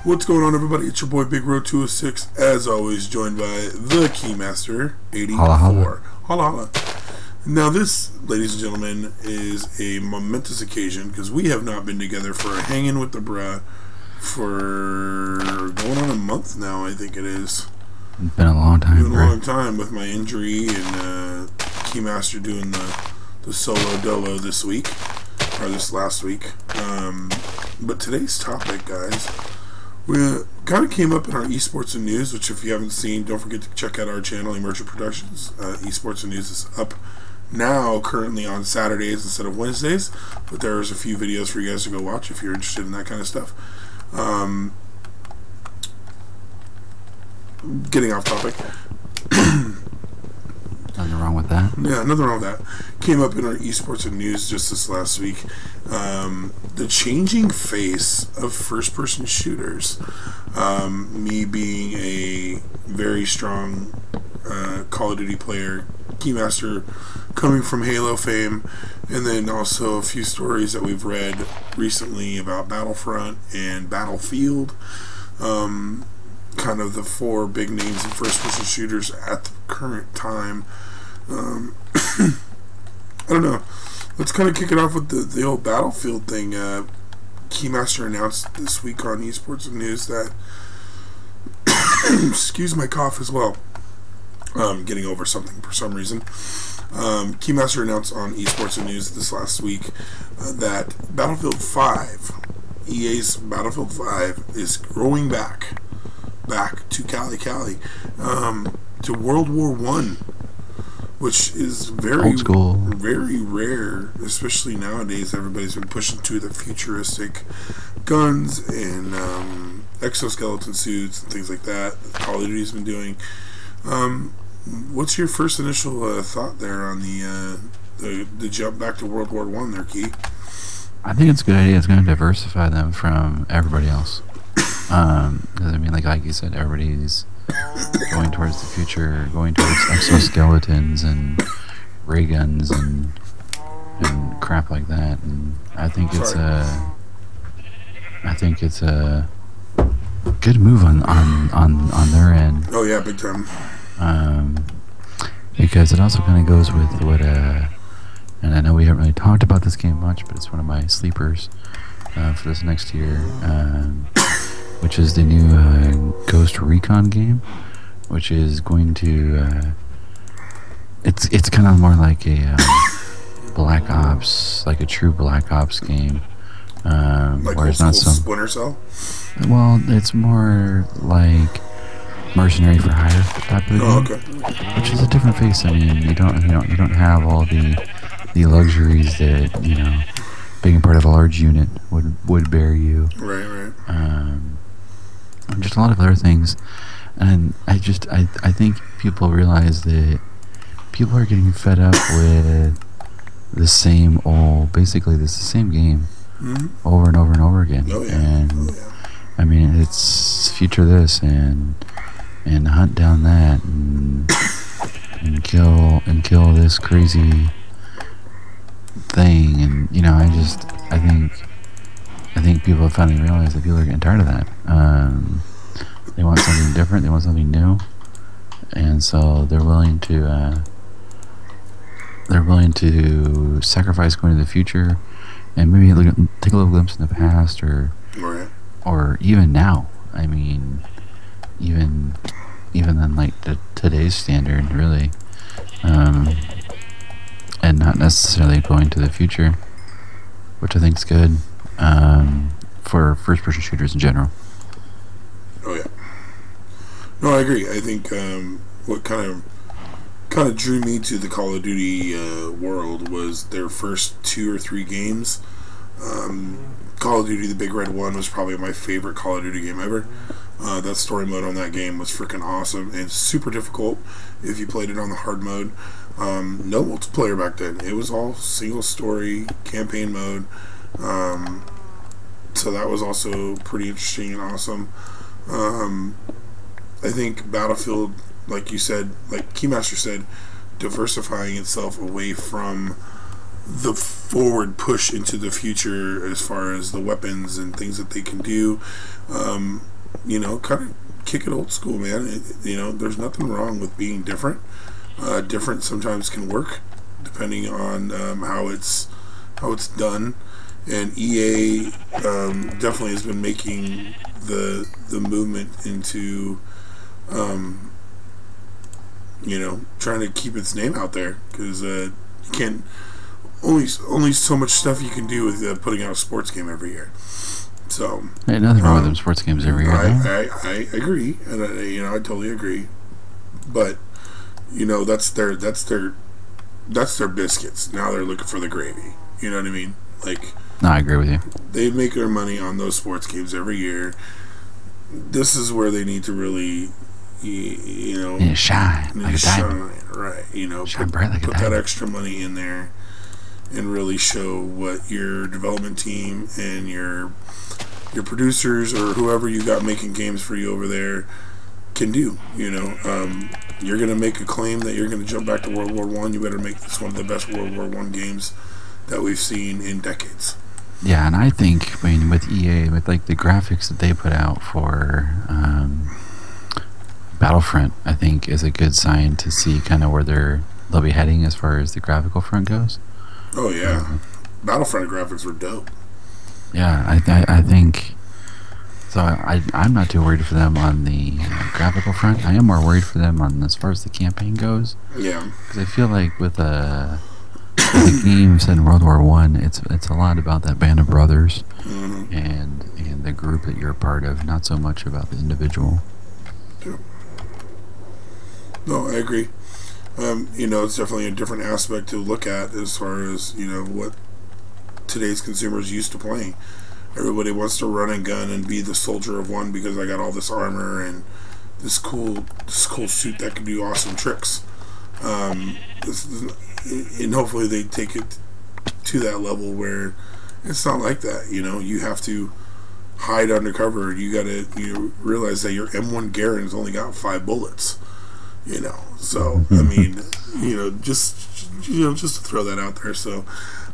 What's going on, everybody? It's your boy Big Road 206, as always, joined by the Keymaster 84. Holla. Holla. Now, this, ladies and gentlemen, is a momentous occasion because we have not been together for a hanging with the bruh for going on a month now, I think it is. It's been a long time. Been a long time with my injury and Keymaster doing the solo dolo this week, or this last week. But today's topic, guys, we kind of came up in our esports and news, which if you haven't seen, don't forget to check out our channel, Emergent Productions. Esports and news is up now, currently on Saturdays instead of Wednesdays, but there's a few videos for you guys to go watch if you're interested in that kind of stuff. Getting off topic. Nothing wrong with that. Yeah, nothing wrong with that. Came up in our esports and news just this last week. The changing face of first-person shooters. Me being a very strong Call of Duty player, Keymaster coming from Halo fame, and then also a few stories that we've read recently about Battlefront and Battlefield. Kind of the four big names in first-person shooters at the current time. I don't know. Let's kind of kick it off with the old Battlefield thing. Keymaster announced this week on Esports and News that excuse my cough as well. Getting over something for some reason. Keymaster announced on Esports and News this last week that Battlefield 5, EA's Battlefield 5, is growing back to Cali, to World War I, which is very old school, very rare, especially nowadays. Everybody's been pushing to the futuristic guns and exoskeleton suits and things like that Call of Duty's been doing. What's your first initial thought there on the jump back to World War I there, Key? I think it's a good idea. It's going to diversify them from everybody else. Because I mean, like you said, everybody's going towards the future, going towards exoskeletons and ray guns and crap like that. And I think it's a good move on their end. Oh yeah, big time. Because it also kind of goes with what and I know we haven't really talked about this game much, but it's one of my sleepers for this next year. Which is the new Ghost Recon game, which is going to it's kind of more like a Black Ops, like a true Black Ops game, like where it's not so Splinter Cell. Well, it's more like Mercenary for Hire type of game. Oh, okay. Which is a different face. I mean, you don't have all the luxuries that being part of a large unit would bear you. Right. And just a lot of other things, and I think people realize that people are getting fed up with the same old, basically the same game over and over and over again. Oh, yeah. And I mean, it's future this and hunt down that and kill this crazy thing, and I think people have finally realized that people are getting tired of that. They want something different. They want something new, and so they're willing to sacrifice going to the future, and maybe take a little glimpse in the past, or even now. I mean, even on like today's standard, really, and not necessarily going to the future, which I think is good. For first-person shooters in general. Oh yeah. No, I agree. I think what kind of drew me to the Call of Duty world was their first 2 or 3 games. Call of Duty: The Big Red One was probably my favorite Call of Duty game ever. That story mode on that game was freaking awesome and super difficult if you played it on the hard mode. No multiplayer back then. It was all single story campaign mode. So that was also pretty interesting and awesome. I think Battlefield, like you said, like Keymaster said, diversifying itself away from the forward push into the future as far as the weapons and things that they can do. kind of kick it old school, man. There's nothing wrong with being different. Different sometimes can work, depending on how it's done. And EA definitely has been making the movement into trying to keep its name out there, because you can't only so much stuff you can do with putting out a sports game every year. So hey, nothing wrong with them sports games every year. I agree, and I totally agree. But that's their biscuits. Now they're looking for the gravy. You know what I mean? Like, no, I agree with you. They make their money on those sports games every year. This is where they need to really, shine like a diamond. Right? Shine bright like a diamond. Put that extra money in there, and really show what your development team and your producers or whoever you got making games for you over there can do. You're gonna make a claim that you're gonna jump back to World War One. You better make this one of the best World War One games that we've seen in decades. Yeah, and I think with EA, with like the graphics that they put out for Battlefront, I think is a good sign to see kind of where they'll be heading as far as the graphical front goes. Oh yeah, Battlefront graphics were dope. Yeah, I think so. I'm not too worried for them on the graphical front. I am more worried for them on as far as the campaign goes. Yeah, because I feel like with the games in World War One, it's a lot about that band of brothers and the group that you're a part of, not so much about the individual. Yeah. No, I agree. It's definitely a different aspect to look at as far as what today's consumers used to playing. Everybody wants to run and gun and be the soldier of one because I got all this armor and this cool suit that can do awesome tricks. And hopefully they take it to that level where it's not like that. You have to hide undercover. You gotta realize that your M1 Garand's only got 5 bullets. So I mean, just to throw that out there. So,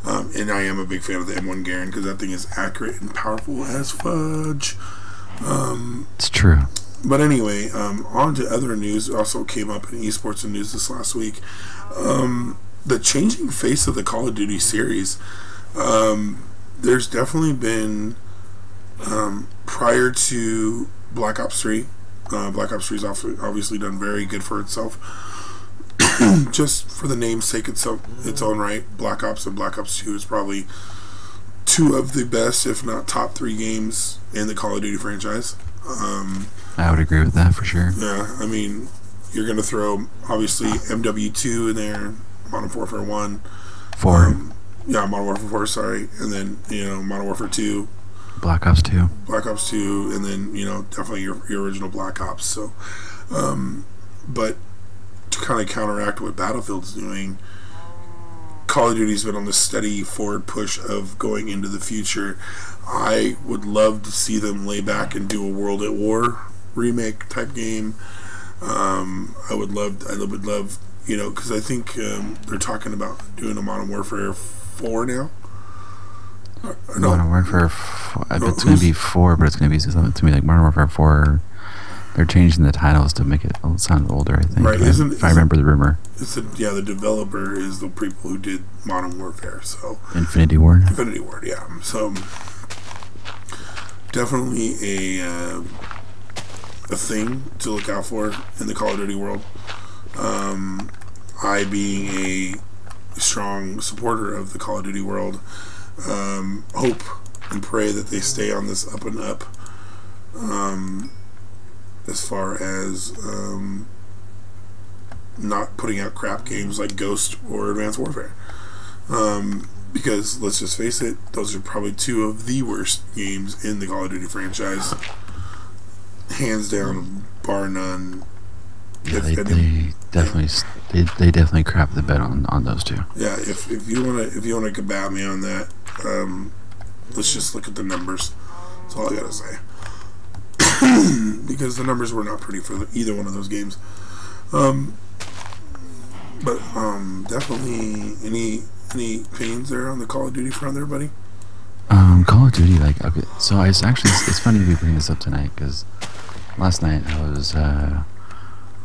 and I am a big fan of the M1 Garand because that thing is accurate and powerful as fudge. It's true. But anyway, on to other news. Also came up in esports and news this last week. The changing face of the Call of Duty series. There's definitely been prior to Black Ops 3. Black Ops 3 has obviously done very good for itself. Just for the namesake its own right, Black Ops and Black Ops 2 is probably 2 of the best, if not top 3 games in the Call of Duty franchise. I would agree with that for sure. Yeah, I mean, you're going to throw, obviously, MW2 in there, Modern Warfare 1. 4. Yeah, Modern Warfare 4, sorry. And then, Modern Warfare 2. Black Ops 2. Black Ops 2, and then, definitely your original Black Ops. So, but to kind of counteract what Battlefield's doing, Call of Duty's been on this steady forward push of going into the future. I would love to see them lay back and do a World at War remake type game. I would love, because I think they're talking about doing a Modern Warfare 4 now. No. Modern Warfare 4. It's going to be 4, but it's going to be something to me like Modern Warfare 4. They're changing the titles to make it sound older, I think. Right, if I remember the rumor. The developer is the people who did Modern Warfare, so Infinity Ward, yeah. So definitely a thing to look out for in the Call of Duty world. I being a strong supporter of the Call of Duty world, hope and pray that they stay on this up and up. As far as not putting out crap games like Ghost or Advanced Warfare. Because, let's just face it, those are probably 2 of the worst games in the Call of Duty franchise. Hands down, bar none. Yeah, they definitely crap the bed on those 2. Yeah, if you wanna combat me on that, let's just look at the numbers. That's all I gotta say. Because the numbers were not pretty for either one of those games. But definitely any opinions there on the Call of Duty front there, buddy? Call of Duty, okay, so it's funny we bring this up tonight because last night I was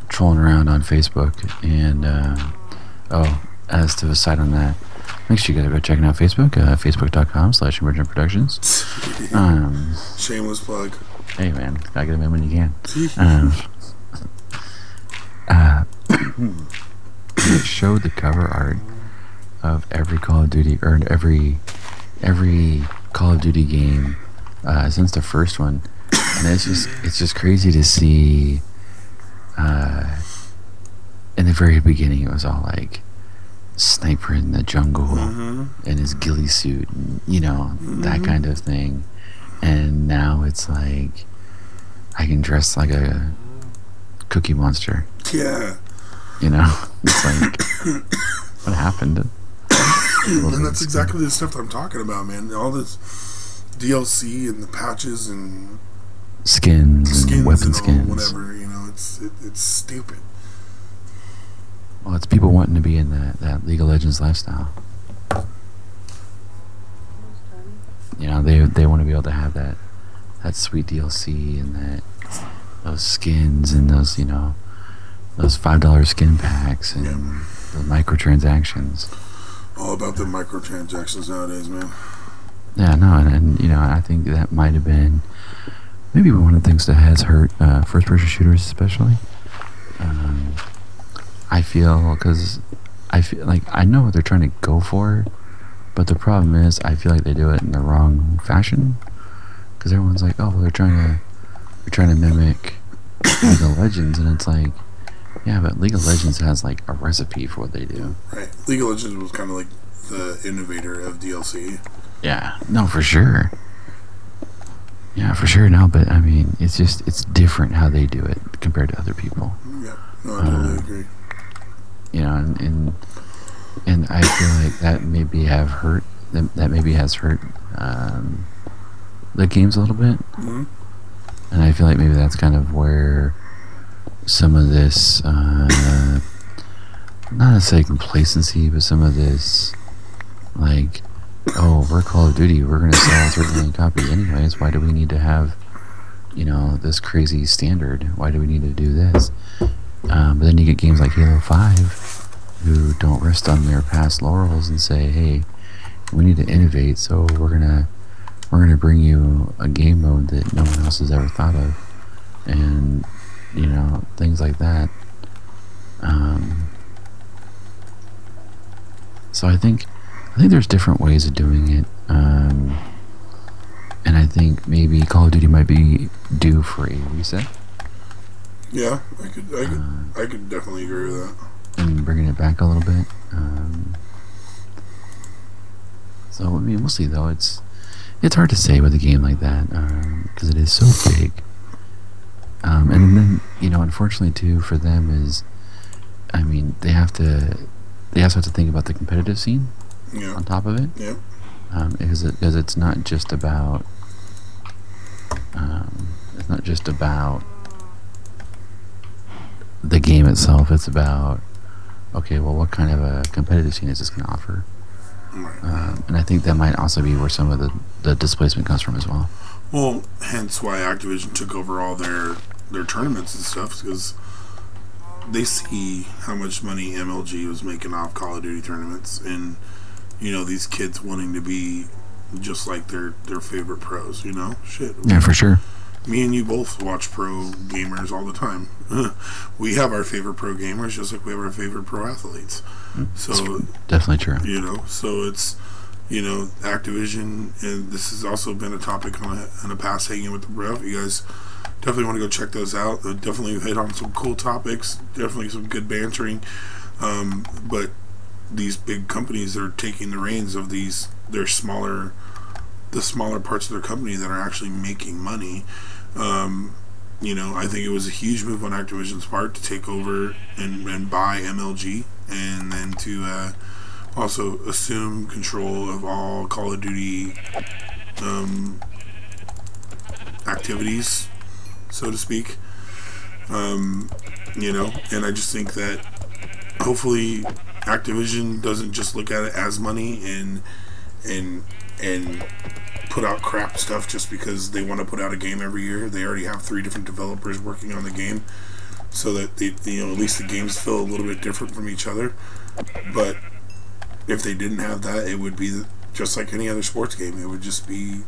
trolling around on Facebook, and as to the side on that, make sure you guys go checking out Facebook, facebook.com/emergentproductions. Shameless plug. Hey man, gotta get them in when you can. It showed the cover art of every Call of Duty, or every Call of Duty game since the first one, and it's just crazy to see. In the very beginning, it was all like sniper in the jungle in his ghillie suit, and, that kind of thing. And now it's like I can dress like a Cookie Monster. Yeah. It's like what happened? And that's exactly the stuff that I'm talking about, man. All this DLC and the patches and skins and weapon skins, whatever. It's stupid. Well, it's people wanting to be in that League of Legends lifestyle. They want to be able to have that sweet DLC and those skins and those those $5 skin packs and the microtransactions. All about the microtransactions nowadays, man. Yeah, no, and I think that might have been maybe one of the things that has hurt first-person shooters, especially. I feel like I know what they're trying to go for, but the problem is I feel like they do it in the wrong fashion, because everyone's like, oh, well, they're trying to mimic League of Legends, and it's like, yeah, but League of Legends has like a recipe for what they do. Right. League of Legends was kind of like the innovator of DLC. Yeah. No, for sure. Yeah, for sure. No, but I mean, it's different how they do it compared to other people. Yeah. No, I totally agree. And I feel like that maybe has hurt the games a little bit. Mm-hmm. And I feel like maybe that's kind of where some of this, not necessarily complacency, but some of this, like, oh, we're Call of Duty, we're going to sell 30 million copies anyways, why do we need to have, this crazy standard? Why do we need to do this? But then you get games like Halo 5 who don't rest on their past laurels and say, hey, we need to innovate, so we're gonna bring you a game mode that no one else has ever thought of, and things like that. So I think there's different ways of doing it, and I think maybe Call of Duty might be due for a reset. Yeah, I could definitely agree with that. And bringing it back a little bit. So I mean, we'll see though. It's hard to say with a game like that because it is so big. And then unfortunately too for them is, I mean, they also have to think about the competitive scene on top of it. Yeah. Because it's not just about the game itself. It's about, okay, well, what kind of a competitive scene is this going to offer? Right. And I think that might also be where some of the displacement comes from as well. Well, hence why Activision took over all their tournaments and stuff, because they see how much money MLG was making off Call of Duty tournaments, and these kids wanting to be just like their favorite pros. Shit. Yeah, for sure. Me and you both watch pro gamers all the time. We have our favorite pro gamers just like we have our favorite pro athletes. So it's definitely true. So it's Activision, and this has also been a topic on a past Hanging with the Bro. You guys definitely want to go check those out. They definitely hit on some cool topics. Definitely some good bantering. But these big companies are taking the reins of the smaller parts of their company that are actually making money. I think it was a huge move on Activision's part to take over and buy MLG, and then to also assume control of all Call of Duty activities, so to speak. And I just think that hopefully Activision doesn't just look at it as money and and put out crap stuff just because they want to put out a game every year. They already have 3 different developers working on the game, so that they, at least the games feel a little bit different from each other. But if they didn't have that, it would be just like any other sports game. It would just be,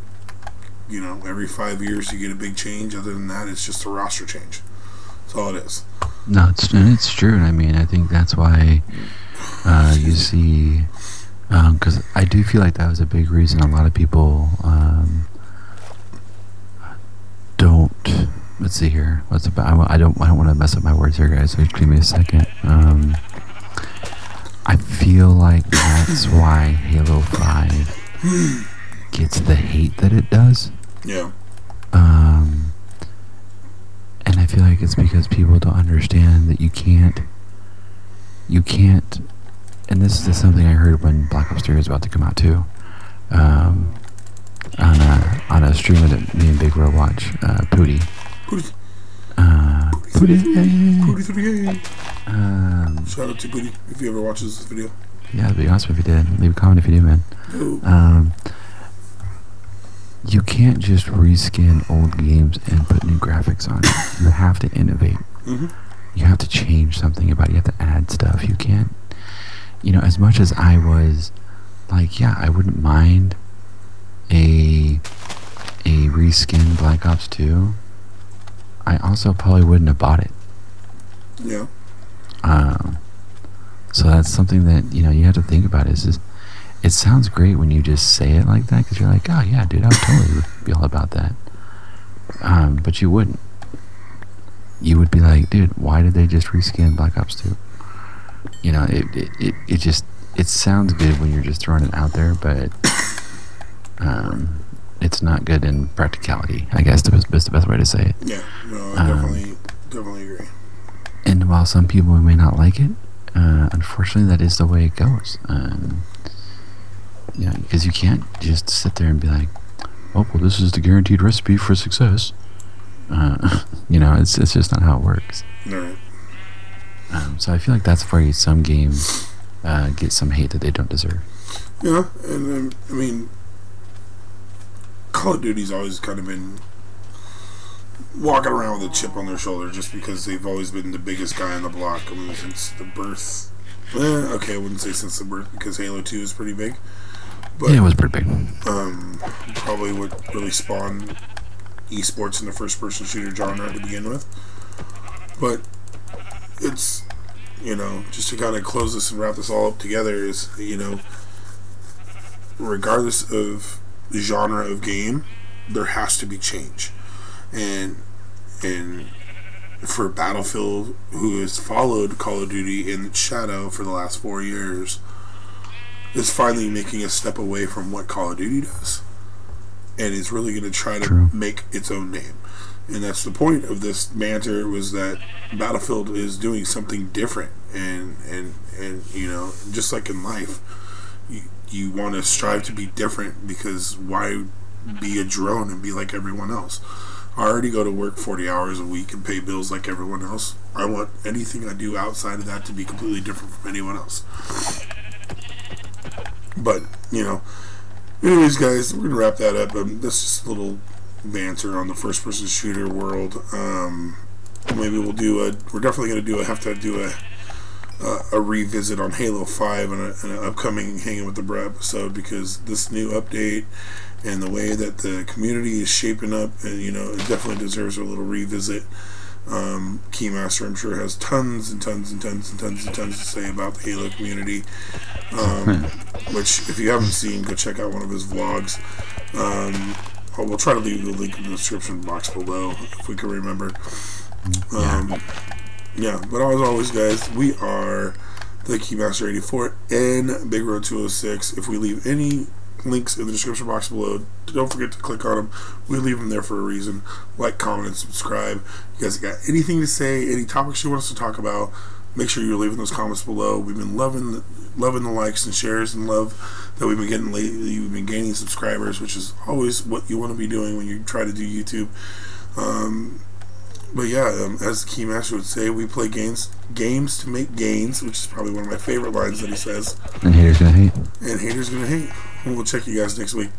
every 5 years you get a big change. Other than that, it's just a roster change. That's all it is. No, it's true. I mean, I think that's why you see, because I do feel like that was a big reason a lot of people don't. Let's see here. I don't want to mess up my words here, guys. So just give me a second. I feel like that's why Halo 5 gets the hate that it does. Yeah. And I feel like it's because people don't understand that you can't, and this is something I heard when Black Ops 3 was about to come out too, on a stream that me and Big Bro watch, Pooty. Shout out to Pooty if he ever watches this video. Yeah, it'd be awesome if you did. Leave a comment if you do, man. You can't just reskin old games and put new graphics on it. You have to innovate. Mm-hmm. You have to change something about it. You have to add stuff. You can't, as much as I was like, yeah, I wouldn't mind a reskin Black Ops 2. I also probably wouldn't have bought it. Yeah. So that's something that, you have to think about is it sounds great when you just say it like that, because you're like, oh yeah, dude, I would totally be all about that. But you wouldn't. You would be like, dude, why did they just reskin Black Ops 2? It sounds good when you're just throwing it out there, but it's not good in practicality, I guess is the best way to say it. Yeah, no, I definitely agree. And while some people may not like it, unfortunately that is the way it goes. Because you can't just sit there and be like, oh, well, this is the guaranteed recipe for success. It's just not how it works. Right. So I feel like that's why some games get some hate that they don't deserve. Yeah, and I mean, Call of Duty's always kind of been walking around with a chip on their shoulder just because they've always been the biggest guy on the block. I mean, since the birth. Okay, I wouldn't say since the birth because Halo 2 is pretty big. But, yeah, it was pretty big. Probably what really spawned esports in the first-person shooter genre to begin with. But it's, just to kind of close this and wrap this all up together is, regardless of the genre of game, there has to be change. And for Battlefield, who has followed Call of Duty in its shadow for the last 4 years, is finally making a step away from what Call of Duty does, and is really going to try to make its own name. And that's the point of this banter, was that Battlefield is doing something different, and just like in life, you want to strive to be different, because why be a drone and be like everyone else? I already go to work 40 hours a week and pay bills like everyone else. I want anything I do outside of that to be completely different from anyone else. But, anyways, guys, we're going to wrap that up. That's just a little banter on the first-person shooter world. Maybe we're definitely going to have to do a revisit on Halo 5 and an upcoming Hanging with the Bro episode, because this new update and the way that the community is shaping up, and it definitely deserves a little revisit. Keymaster, I'm sure, has tons and tons and tons and tons and tons to say about the Halo community, which, if you haven't seen, go check out one of his vlogs. We'll try to leave the link in the description box below if we can remember. Yeah, but as always, guys, we are the Keymaster 84 and Big Road 206. If we leave any links in the description box below, don't forget to click on them. We leave them there for a reason. Like, comment, and subscribe. You guys got anything to say, any topics you want us to talk about, make sure you're leaving those comments below. We've been loving the likes and shares and love that we've been getting lately. We've been gaining subscribers, which is always what you want to be doing when you try to do YouTube. But yeah, as the Keymaster would say, we play games to make gains, which is probably one of my favorite lines that he says. And haters gonna hate. And haters gonna hate. We'll check you guys next week.